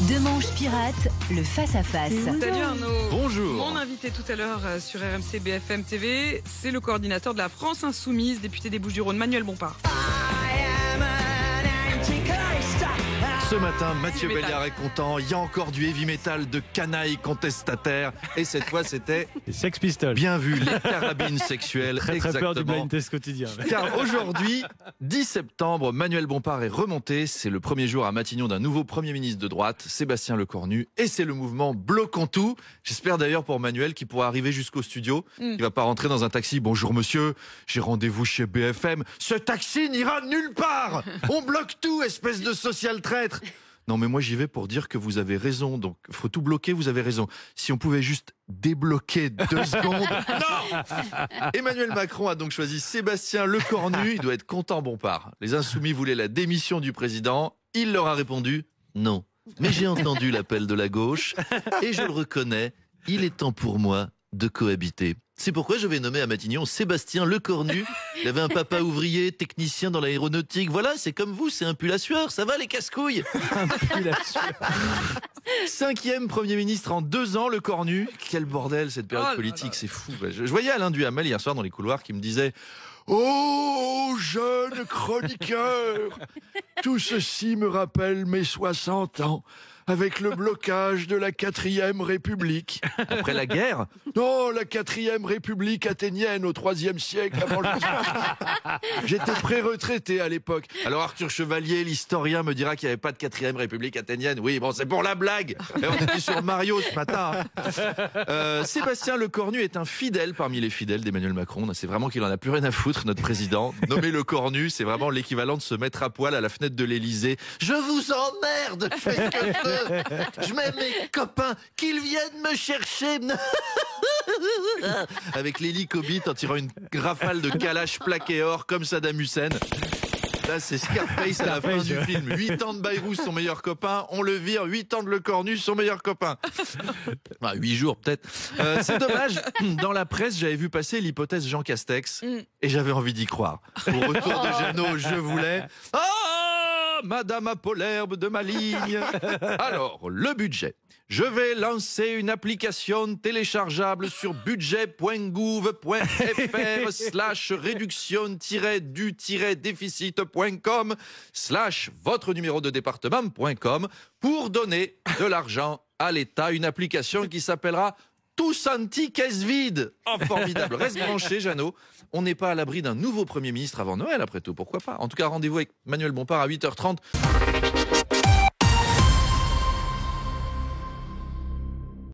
Demanche pirate, le face-à-face. Salut Arnaud. Bonjour. Mon invité tout à l'heure sur RMC BFM TV, c'est le coordinateur de la France Insoumise, député des Bouches-du-Rhône, Manuel Bompard. Ce matin, Mathieu Béliard est content. Il y a encore du heavy metal de canailles contestataires. Et cette fois, c'était Les Sex Pistols. bien vu, les carabines sexuelles. Très peur du Exactement. blind test quotidien. Car aujourd'hui, 10 septembre, Manuel Bompard est remonté. C'est le premier jour à Matignon d'un nouveau Premier ministre de droite, Sébastien Lecornu. Et c'est le mouvement Bloquons tout. J'espère d'ailleurs pour Manuel qu'il pourra arriver jusqu'au studio. Il va pas rentrer dans un taxi. Bonjour monsieur, j'ai rendez-vous chez BFM. Ce taxi n'ira nulle part. On bloque tout, espèce de social traître. Non mais moi j'y vais pour dire que vous avez raison, donc faut tout bloquer, vous avez raison. Si on pouvait juste débloquer 2 secondes. Non. Emmanuel Macron a donc choisi Sébastien Lecornu, il doit être content Bompard. Les Insoumis voulaient la démission du président, il leur a répondu non. Mais j'ai entendu l'appel de la gauche et je le reconnais, il est temps pour moi de cohabiter. C'est pourquoi je vais nommer à Matignon Sébastien Lecornu. Il avait un papa ouvrier, technicien dans l'aéronautique. Voilà, c'est comme vous, c'est un pull à sueur. Ça va les casse-couilles? 5e Premier ministre en 2 ans, Lecornu. Quel bordel cette période politique, c'est fou. Je voyais Alain Duhamel hier soir dans les couloirs qui me disait « Oh, jeune chroniqueur, tout ceci me rappelle mes 60 ans. » Avec le blocage de la 4e République. Après la guerre? Non, la 4e République athénienne au 3e siècle avant le J'étais pré-retraité à l'époque. Alors Arthur Chevalier, l'historien, me dira qu'il n'y avait pas de 4e République athénienne. Oui, bon, c'est pour la blague. Et on était sur Mario ce matin. Sébastien Lecornu est un fidèle parmi les fidèles d'Emmanuel Macron. C'est vraiment qu'il en a plus rien à foutre, notre président. Nommer Lecornu, c'est vraiment l'équivalent de se mettre à poil à la fenêtre de l'Élysée. Je vous emmerde, faites que je veux. Je mets mes copains qu'ils viennent me chercher avec l'hélicobite en tirant une rafale de calache plaqué or comme Saddam Hussein. Là, c'est Scarface à la fin du film. 8 ans de Bayrou, son meilleur copain. On le vire. 8 ans de Lecornu, son meilleur copain. 8 jours, peut-être. C'est dommage. Dans la presse, j'avais vu passer l'hypothèse Jean Castex. Et j'avais envie d'y croire. Au retour de Jeannot, je voulais... Madame Apollerbe de ma ligne. Alors, le budget. Je vais lancer une application téléchargeable sur budget.gouv.fr/réduction-du-déficit.com/votre numéro de département.com pour donner de l'argent à l'État. Une application qui s'appellera Tous anti-caisse vide. Oh, formidable. Reste branché, Jeannot. On n'est pas à l'abri d'un nouveau Premier ministre avant Noël, après tout. Pourquoi pas? En tout cas, rendez-vous avec Manuel Bompard à 8h30.